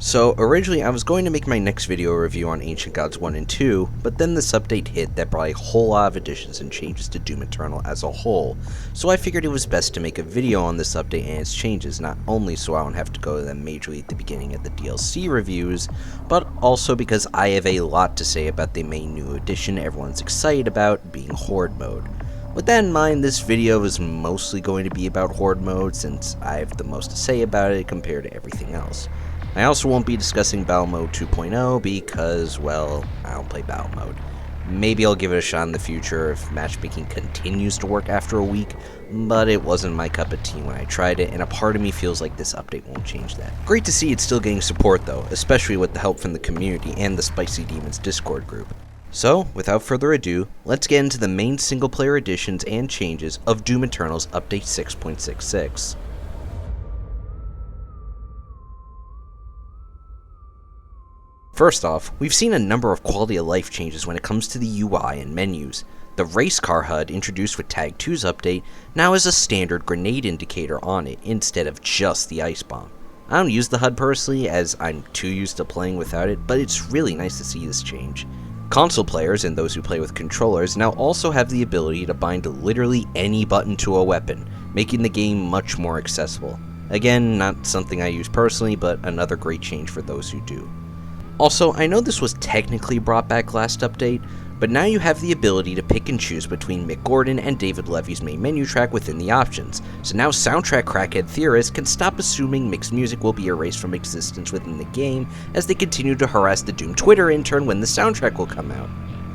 So originally I was going to make my next video review on Ancient Gods 1 and 2, but then this update hit that brought a whole lot of additions and changes to Doom Eternal as a whole, so I figured it was best to make a video on this update and its changes, not only so I don't have to go to them majorly at the beginning of the DLC reviews, but also because I have a lot to say about the main new addition everyone's excited about, being Horde Mode. With that in mind, this video is mostly going to be about Horde Mode since I have the most to say about it compared to everything else. I also won't be discussing Battle Mode 2.0 because, well, I don't play Battle Mode. Maybe I'll give it a shot in the future if matchmaking continues to work after a week, but it wasn't my cup of tea when I tried it, and a part of me feels like this update won't change that. Great to see it's still getting support though, especially with the help from the community and the Spicy Demons Discord group. So, without further ado, let's get into the main single-player additions and changes of Doom Eternal's Update 6.66. First off, we've seen a number of quality of life changes when it comes to the UI and menus. The race car HUD introduced with Tag 2's update now has a standard grenade indicator on it instead of just the ice bomb. I don't use the HUD personally as I'm too used to playing without it, but it's really nice to see this change. Console players and those who play with controllers now also have the ability to bind literally any button to a weapon, making the game much more accessible. Again, not something I use personally, but another great change for those who do. Also, I know this was technically brought back last update, but now you have the ability to pick and choose between Mick Gordon and David Levy's main menu track within the options, so now soundtrack crackhead theorists can stop assuming Mick's music will be erased from existence within the game as they continue to harass the Doom Twitter intern when the soundtrack will come out.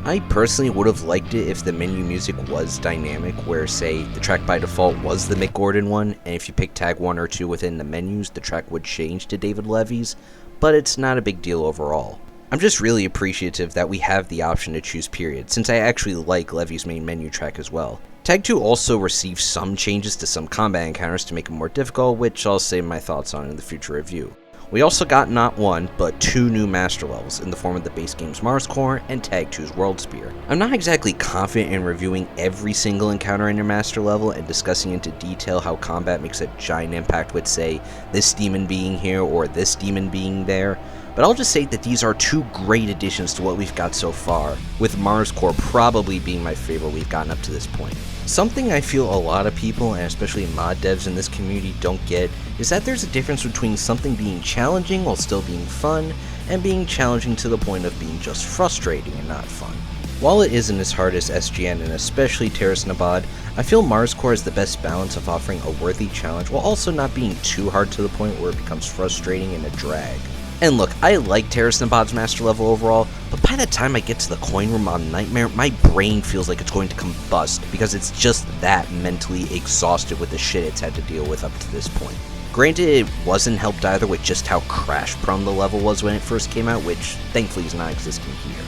I personally would have liked it if the menu music was dynamic, where say the track by default was the Mick Gordon one, and if you pick tag 1 or 2 within the menus, the track would change to David Levy's, but it's not a big deal overall. I'm just really appreciative that we have the option to choose period, since I actually like Levy's main menu track as well. Tag 2 also received some changes to some combat encounters to make them more difficult, which I'll save my thoughts on in the future review. We also got not one, but 2 new master levels in the form of the base game's Mars Core and Tag 2's World Spear. I'm not exactly confident in reviewing every single encounter in your master level and discussing into detail how combat makes a giant impact with, say, this demon being here or this demon being there, but I'll just say that these are 2 great additions to what we've got so far, with Mars Core probably being my favorite we've gotten up to this point. Something I feel a lot of people, and especially mod devs in this community, don't get is that there's a difference between something being challenging while still being fun, and being challenging to the point of being just frustrating and not fun. While it isn't as hard as SGN and especially Terrace Nabad, I feel Mars Core is the best balance of offering a worthy challenge while also not being too hard to the point where it becomes frustrating and a drag. And look, I like Terrace Nabad's master level overall, but by the time I get to the coin room on Nightmare, my brain feels like it's going to combust because it's just that mentally exhausted with the shit it's had to deal with up to this point. Granted, it wasn't helped either with just how crash prone the level was when it first came out, which thankfully is not existing here.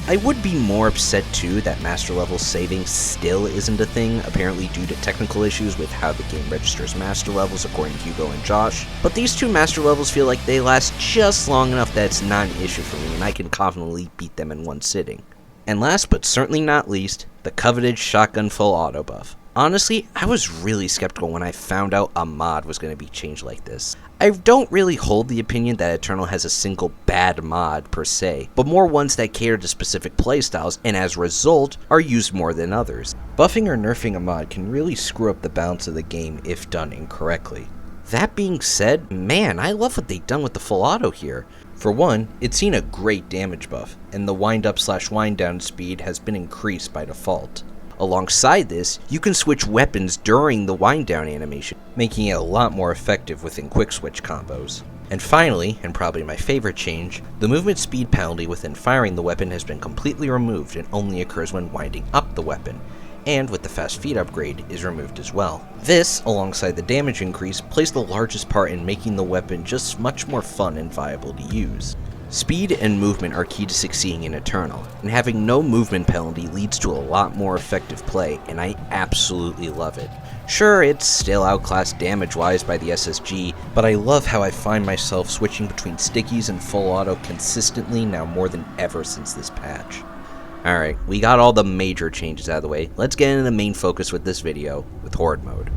I would be more upset too that master level saving still isn't a thing, apparently due to technical issues with how the game registers master levels according to Hugo and Josh, but these 2 master levels feel like they last just long enough that it's not an issue for me and I can confidently beat them in one sitting. And last but certainly not least, the coveted shotgun full auto buff. Honestly, I was really skeptical when I found out a mod was going to be changed like this. I don't really hold the opinion that Eternal has a single bad mod per se, but more ones that cater to specific playstyles and as a result are used more than others. Buffing or nerfing a mod can really screw up the balance of the game if done incorrectly. That being said, man, I love what they've done with the full auto here. For one, it's seen a great damage buff, and the wind up / wind down speed has been increased by default. Alongside this, you can switch weapons during the wind down animation, making it a lot more effective within quick switch combos. And finally, and probably my favorite change, the movement speed penalty within firing the weapon has been completely removed and only occurs when winding up the weapon, and with the fast feet upgrade is removed as well. This, alongside the damage increase, plays the largest part in making the weapon just much more fun and viable to use. Speed and movement are key to succeeding in Eternal, and having no movement penalty leads to a lot more effective play, and I absolutely love it. Sure, it's still outclassed damage-wise by the SSG, but I love how I find myself switching between stickies and full auto consistently now more than ever since this patch. Alright, we got all the major changes out of the way, let's get into the main focus with this video, with Horde Mode.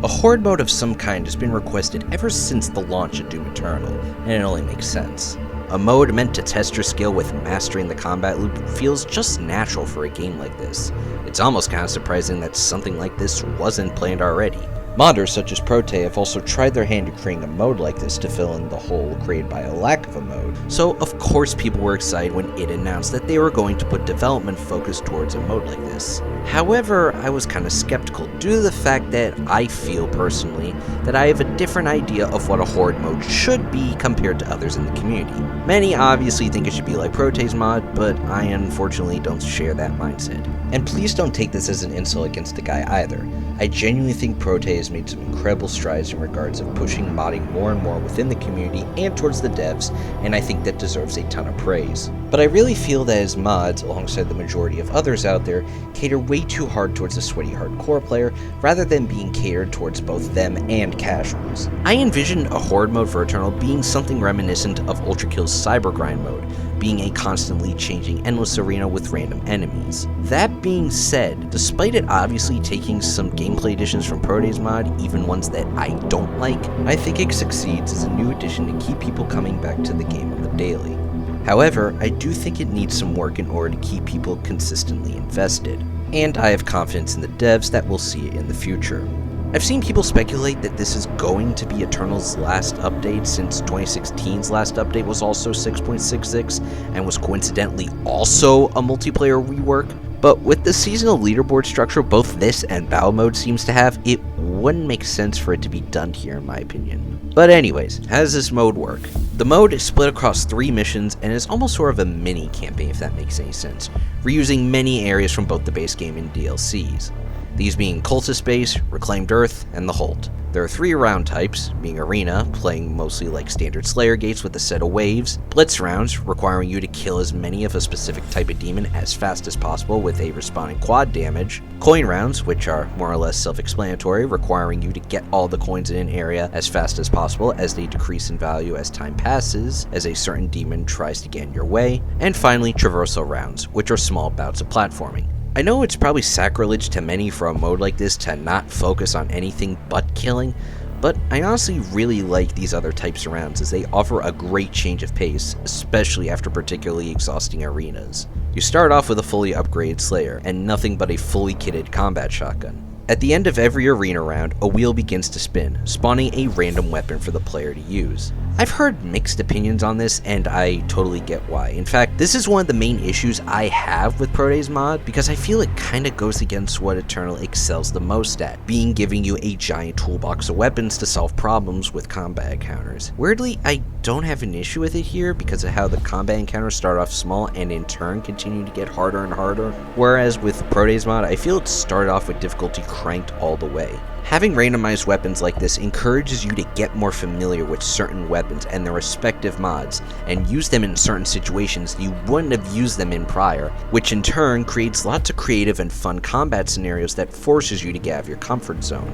A Horde mode of some kind has been requested ever since the launch of Doom Eternal, and it only makes sense. A mode meant to test your skill with mastering the combat loop feels just natural for a game like this. It's almost kind of surprising that something like this wasn't planned already. Modders such as Prote have also tried their hand at creating a mode like this to fill in the hole created by a lack of a mode, so of course people were excited when it announced that they were going to put development focus towards a mode like this. However, I was kind of skeptical due to the fact that I feel personally that I have a different idea of what a Horde mode should be compared to others in the community. Many obviously think it should be like Prote's mod, but I unfortunately don't share that mindset. And please don't take this as an insult against the guy either. I genuinely think Prote has made some incredible strides in regards of pushing modding more and more within the community and towards the devs, and I think that deserves a ton of praise. But I really feel that his mods, alongside the majority of others out there, cater way too hard towards the sweaty hardcore player, rather than being catered towards both them and casuals. I envisioned a Horde mode for Eternal being something reminiscent of Ultrakill's Cyber Grind mode, being a constantly changing endless arena with random enemies. That being said, despite it obviously taking some gameplay additions from Prote's mod, even ones that I don't like, I think it succeeds as a new addition to keep people coming back to the game on the daily. However, I do think it needs some work in order to keep people consistently invested, and I have confidence in the devs that we'll see it in the future. I've seen people speculate that this is going to be Eternal's last update, since 2016's last update was also 6.66 and was coincidentally also a multiplayer rework. But with the seasonal leaderboard structure both this and battle mode seems to have, it wouldn't make sense for it to be done here in my opinion. But anyways, how does this mode work? The mode is split across 3 missions and is almost sort of a mini campaign, if that makes any sense, reusing many areas from both the base game and DLCs. These being Cultist Base, Reclaimed Earth, and the Hold. There are 3 round types, being Arena, playing mostly like standard Slayer gates with a set of waves, Blitz rounds, requiring you to kill as many of a specific type of demon as fast as possible with a responding quad damage, Coin rounds, which are more or less self-explanatory, requiring you to get all the coins in an area as fast as possible as they decrease in value as time passes, as a certain demon tries to get in your way, and finally Traversal rounds, which are small bouts of platforming. I know it's probably sacrilege to many for a mode like this to not focus on anything but killing, but I honestly really like these other types of rounds as they offer a great change of pace, especially after particularly exhausting arenas. You start off with a fully upgraded Slayer, and nothing but a fully kitted combat shotgun. At the end of every arena round, a wheel begins to spin, spawning a random weapon for the player to use. I've heard mixed opinions on this, and I totally get why. In fact, this is one of the main issues I have with Prote's mod, because I feel it kinda goes against what Eternal excels the most at, being giving you a giant toolbox of weapons to solve problems with combat encounters. Weirdly, I don't have an issue with it here because of how the combat encounters start off small and in turn continue to get harder and harder, whereas with Prote's mod, I feel it started off with difficulty cranked all the way. Having randomized weapons like this encourages you to get more familiar with certain weapons and their respective mods, and use them in certain situations you wouldn't have used them in prior, which in turn creates lots of creative and fun combat scenarios that forces you to get out of your comfort zone.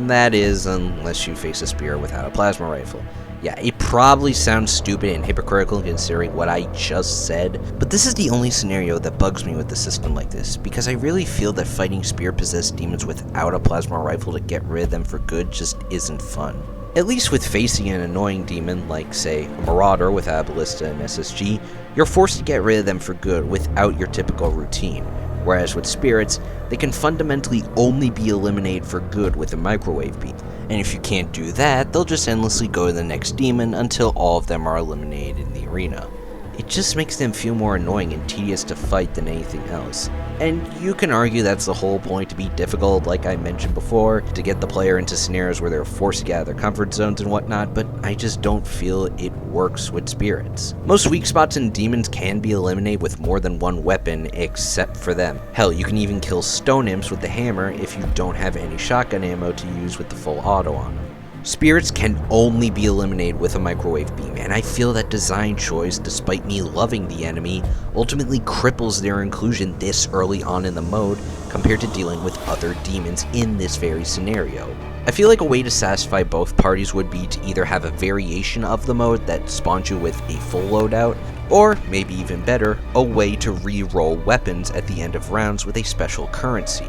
That is, unless you face a spear without a plasma rifle. Yeah, it probably sounds stupid and hypocritical considering what I just said, but this is the only scenario that bugs me with the system like this, because I really feel that fighting spear-possessed demons without a plasma rifle to get rid of them for good just isn't fun. At least with facing an annoying demon like, say, a Marauder without a ballista and SSG, you're forced to get rid of them for good without your typical routine. Whereas with spirits, they can fundamentally only be eliminated for good with a microwave beam. And if you can't do that, they'll just endlessly go to the next demon until all of them are eliminated in the arena. It just makes them feel more annoying and tedious to fight than anything else. And you can argue that's the whole point, to be difficult, like I mentioned before, to get the player into scenarios where they're forced to get out of their comfort zones and whatnot, but I just don't feel it works with spirits. Most weak spots in demons can be eliminated with more than one weapon, except for them. Hell, you can even kill stone imps with the hammer if you don't have any shotgun ammo to use with the full auto on them. Spirits can only be eliminated with a microwave beam, and I feel that design choice, despite me loving the enemy, ultimately cripples their inclusion this early on in the mode compared to dealing with other demons in this very scenario. I feel like a way to satisfy both parties would be to either have a variation of the mode that spawns you with a full loadout, or, maybe even better, a way to re-roll weapons at the end of rounds with a special currency.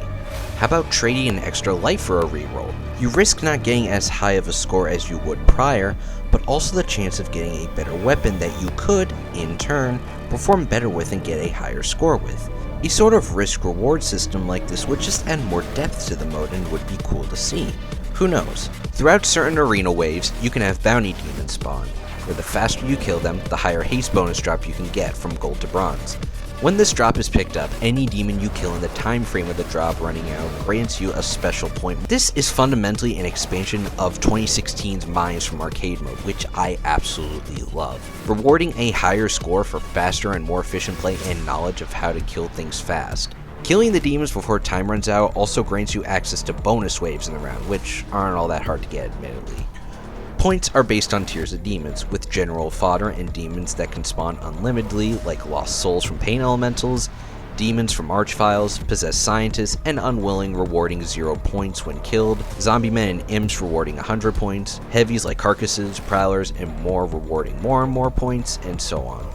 How about trading an extra life for a reroll? You risk not getting as high of a score as you would prior, but also the chance of getting a better weapon that you could, in turn, perform better with and get a higher score with. A sort of risk-reward system like this would just add more depth to the mode and would be cool to see. Who knows? Throughout certain arena waves, you can have bounty demons spawn, where the faster you kill them, the higher haste bonus drop you can get from gold to bronze. When this drop is picked up, any demon you kill in the time frame of the drop running out grants you a special point. This is fundamentally an expansion of 2016's Mines from arcade mode, which I absolutely love. Rewarding a higher score for faster and more efficient play and knowledge of how to kill things fast. Killing the demons before time runs out also grants you access to bonus waves in the round, which aren't all that hard to get admittedly. Points are based on tiers of demons, with general fodder and demons that can spawn unlimitedly, like lost souls from pain elementals, demons from archviles, possessed scientists, and unwilling rewarding 0 points when killed, zombie men and imps rewarding 100 points, heavies like carcasses, prowlers, and more rewarding more and more points, and so on.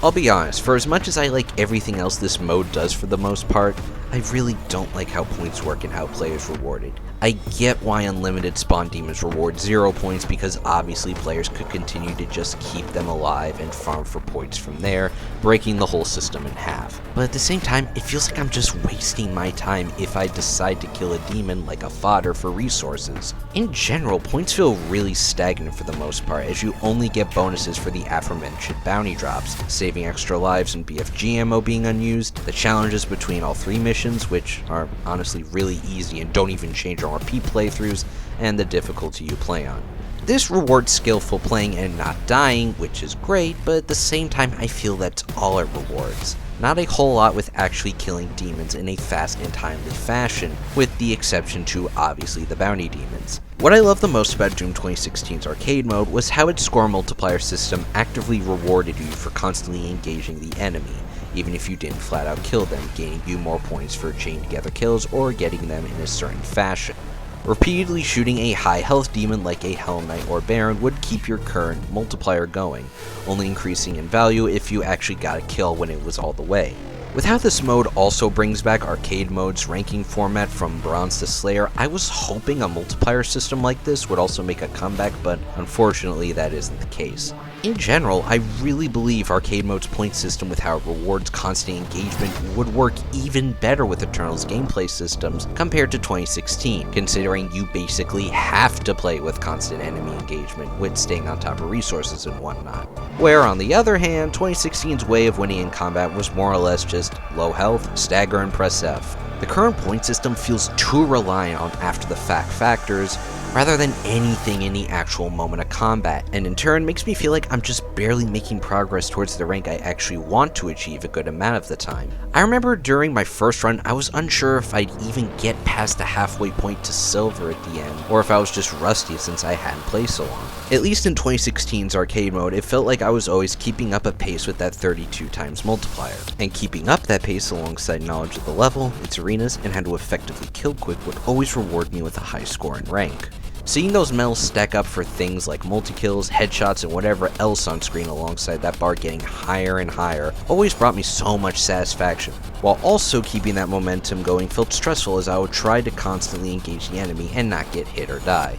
I'll be honest, for as much as I like everything else this mode does for the most part, I really don't like how points work and how play is rewarded. I get why unlimited spawn demons reward 0 points because obviously players could continue to just keep them alive and farm for points from there, breaking the whole system in half. But at the same time, it feels like I'm just wasting my time if I decide to kill a demon like a fodder for resources. In general, points feel really stagnant for the most part as you only get bonuses for the aforementioned bounty drops, saving extra lives and BFG ammo being unused, the challenges between all 3 missions, which are honestly really easy and don't even change on repeat playthroughs, and the difficulty you play on. This rewards skillful playing and not dying, which is great, but at the same time I feel that's all it rewards. Not a whole lot with actually killing demons in a fast and timely fashion, with the exception to obviously the bounty demons. What I love the most about Doom 2016's arcade mode was how its score multiplier system actively rewarded you for constantly engaging the enemy, even if you didn't flat out kill them, gaining you more points for chain together kills or getting them in a certain fashion. Repeatedly shooting a high health demon like a Hell Knight or Baron would keep your current multiplier going, only increasing in value if you actually got a kill when it was all the way. With how this mode also brings back arcade mode's ranking format from Bronze to Slayer, I was hoping a multiplier system like this would also make a comeback, but unfortunately that isn't the case. In general, I really believe arcade mode's point system with how it rewards constant engagement would work even better with Eternal's gameplay systems compared to 2016, considering you basically have to play with constant enemy engagement with staying on top of resources and whatnot. Where on the other hand, 2016's way of winning in combat was more or less just low health, stagger, and press F. The current point system feels too reliant on after-the-fact factors rather than anything in the actual moment of combat, and in turn makes me feel like I'm just barely making progress towards the rank I actually want to achieve a good amount of the time. I remember during my first run, I was unsure if I'd even get past the halfway point to silver at the end, or if I was just rusty since I hadn't played so long. At least in 2016's arcade mode, it felt like I was always keeping up a pace with that 32 times multiplier, and keeping up that pace alongside knowledge of the level, its arenas, and how to effectively kill quick would always reward me with a high score and rank. Seeing those medals stack up for things like multi-kills, headshots, and whatever else on screen alongside that bar getting higher and higher always brought me so much satisfaction, while also keeping that momentum going felt stressful as I would try to constantly engage the enemy and not get hit or die.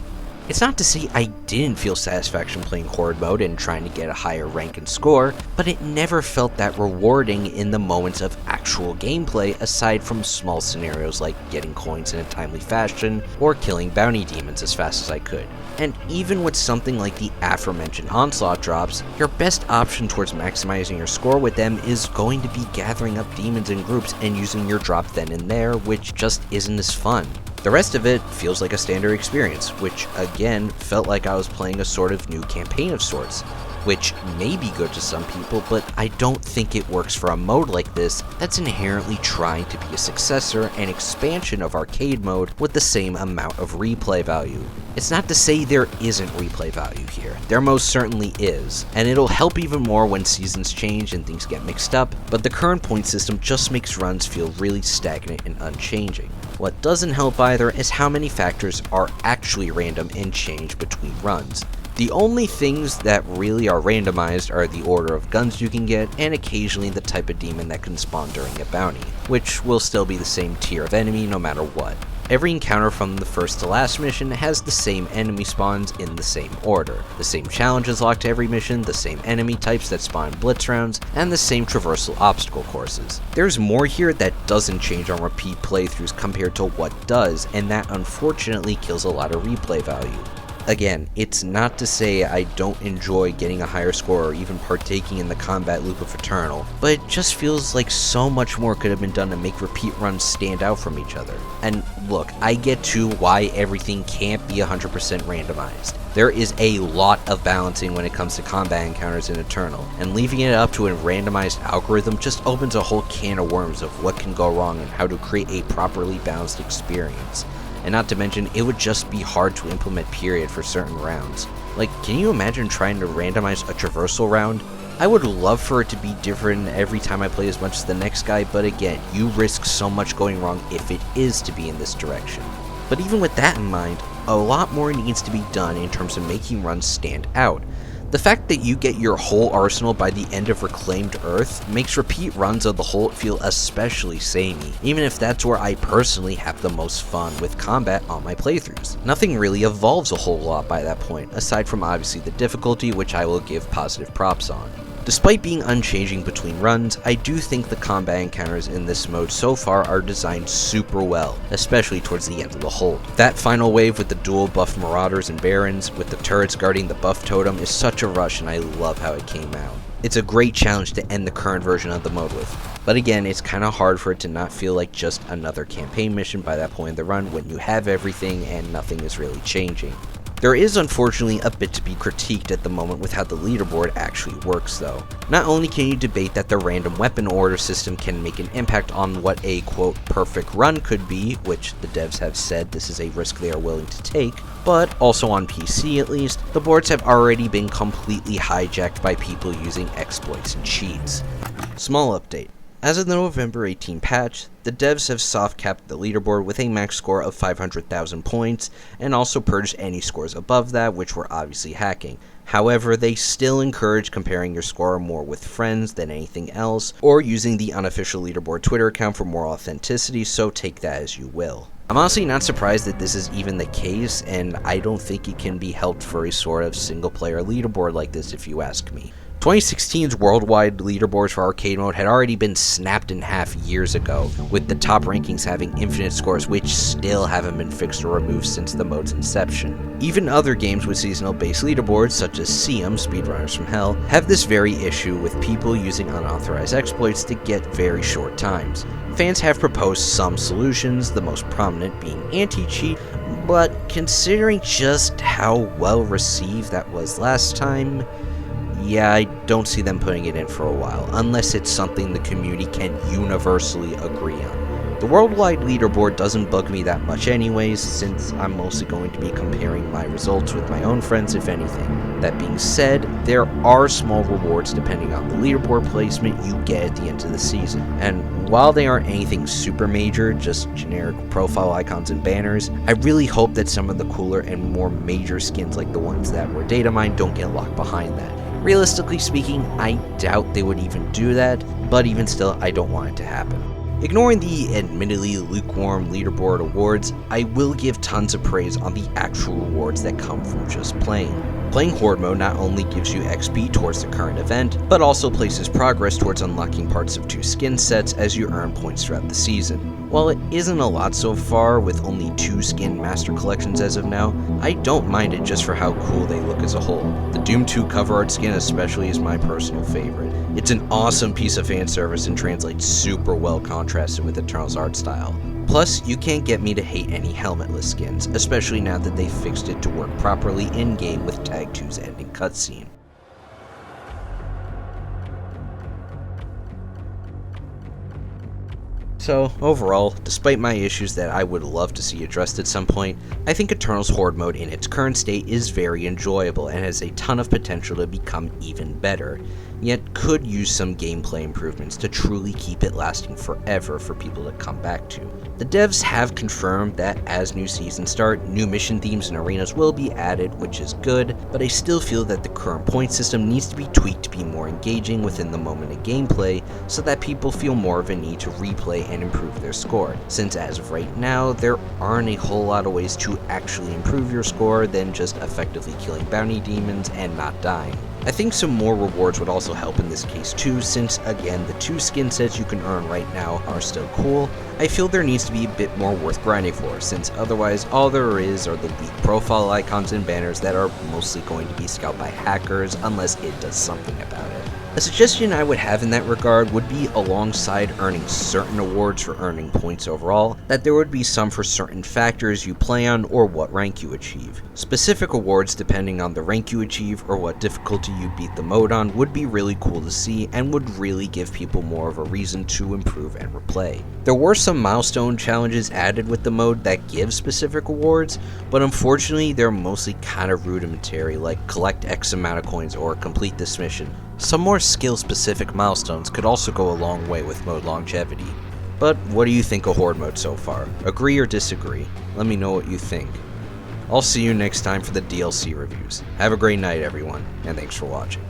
It's not to say I didn't feel satisfaction playing Horde Mode and trying to get a higher rank and score, but it never felt that rewarding in the moments of actual gameplay aside from small scenarios like getting coins in a timely fashion or killing bounty demons as fast as I could. And even with something like the aforementioned onslaught drops, your best option towards maximizing your score with them is going to be gathering up demons in groups and using your drop then and there, which just isn't as fun. The rest of it feels like a standard experience, which again felt like I was playing a sort of new campaign of sorts, which may be good to some people, but I don't think it works for a mode like this that's inherently trying to be a successor and expansion of arcade mode with the same amount of replay value. It's not to say there isn't replay value here, there most certainly is, and it'll help even more when seasons change and things get mixed up, but the current point system just makes runs feel really stagnant and unchanging. What doesn't help either is how many factors are actually random and change between runs. The only things that really are randomized are the order of guns you can get, and occasionally the type of demon that can spawn during a bounty, which will still be the same tier of enemy no matter what. Every encounter from the first to last mission has the same enemy spawns in the same order, the same challenges locked to every mission, the same enemy types that spawn blitz rounds, and the same traversal obstacle courses. There's more here that doesn't change on repeat playthroughs compared to what does, and that unfortunately kills a lot of replay value. Again, it's not to say I don't enjoy getting a higher score or even partaking in the combat loop of Eternal, but it just feels like so much more could have been done to make repeat runs stand out from each other. And look, I get to why everything can't be 100% randomized. There is a lot of balancing when it comes to combat encounters in Eternal, and leaving it up to a randomized algorithm just opens a whole can of worms of what can go wrong and how to create a properly balanced experience. And not to mention, it would just be hard to implement period for certain rounds. Like, can you imagine trying to randomize a traversal round? I would love for it to be different every time I play as much as the next guy, but again, you risk so much going wrong if it is to be in this direction. But even with that in mind, a lot more needs to be done in terms of making runs stand out. The fact that you get your whole arsenal by the end of Reclaimed Earth makes repeat runs of the whole feel especially samey, even if that's where I personally have the most fun with combat on my playthroughs. Nothing really evolves a whole lot by that point, aside from obviously the difficulty, which I will give positive props on. Despite being unchanging between runs, I do think the combat encounters in this mode so far are designed super well, especially towards the end of the Hold. That final wave with the dual buff Marauders and Barons, with the turrets guarding the buff totem, is such a rush and I love how it came out. It's a great challenge to end the current version of the mode with, but again, it's kinda hard for it to not feel like just another campaign mission by that point in the run when you have everything and nothing is really changing. There is unfortunately a bit to be critiqued at the moment with how the leaderboard actually works though. Not only can you debate that the random weapon order system can make an impact on what a quote perfect run could be, which the devs have said this is a risk they are willing to take, but also on PC at least, the boards have already been completely hijacked by people using exploits and cheats. Small update. As of the November 18 patch, the devs have soft-capped the leaderboard with a max score of 500,000 points, and also purged any scores above that, which were obviously hacking. However, they still encourage comparing your score more with friends than anything else, or using the unofficial leaderboard Twitter account for more authenticity, so take that as you will. I'm honestly not surprised that this is even the case, and I don't think it can be helped for a sort of single-player leaderboard like this if you ask me. 2016's worldwide leaderboards for arcade mode had already been snapped in half years ago, with the top rankings having infinite scores which still haven't been fixed or removed since the mode's inception. Even other games with seasonal based leaderboards, such as Siam, Speedrunners from Hell, have this very issue with people using unauthorized exploits to get very short times. Fans have proposed some solutions, the most prominent being anti-cheat, but considering just how well received that was last time, yeah, I don't see them putting it in for a while, unless it's something the community can universally agree on. The worldwide leaderboard doesn't bug me that much anyways, since I'm mostly going to be comparing my results with my own friends if anything. That being said, there are small rewards depending on the leaderboard placement you get at the end of the season, and while they aren't anything super major, just generic profile icons and banners, I really hope that some of the cooler and more major skins like the ones that were data mined don't get locked behind that. Realistically speaking, I doubt they would even do that, but even still, I don't want it to happen. Ignoring the admittedly lukewarm leaderboard awards, I will give tons of praise on the actual rewards that come from just playing. Playing Horde Mode not only gives you XP towards the current event, but also places progress towards unlocking parts of 2 skin sets as you earn points throughout the season. While it isn't a lot so far, with only 2 skin master collections as of now, I don't mind it just for how cool they look as a whole. The Doom 2 cover art skin especially is my personal favorite. It's an awesome piece of fan service and translates super well contrasted with Eternal's art style. Plus, you can't get me to hate any helmetless skins, especially now that they fixed it to work properly in-game with Tag 2's ending cutscene. So, overall, despite my issues that I would love to see addressed at some point, I think Eternal's Horde Mode in its current state is very enjoyable and has a ton of potential to become even better, yet could use some gameplay improvements to truly keep it lasting forever for people to come back to. The devs have confirmed that as new seasons start, new mission themes and arenas will be added, which is good, but I still feel that the current point system needs to be tweaked to be more engaging within the moment of gameplay, so that people feel more of a need to replay and improve their score, since as of right now, there aren't a whole lot of ways to actually improve your score than just effectively killing bounty demons and not dying. I think some more rewards would also help in this case too, since again the 2 skin sets you can earn right now are still cool. I feel there needs to be a bit more worth grinding for, since otherwise all there is are the weak profile icons and banners that are mostly going to be scalped by hackers unless it does something about it. A suggestion I would have in that regard would be, alongside earning certain awards for earning points overall, that there would be some for certain factors you play on or what rank you achieve. Specific awards depending on the rank you achieve or what difficulty you beat the mode on would be really cool to see and would really give people more of a reason to improve and replay. There were some milestone challenges added with the mode that give specific awards, but unfortunately they're mostly kind of rudimentary, like collect X amount of coins or complete this mission. Some more skill-specific milestones could also go a long way with mode longevity. But what do you think of Horde Mode so far? Agree or disagree? Let me know what you think. I'll see you next time for the DLC reviews. Have a great night everyone, and thanks for watching.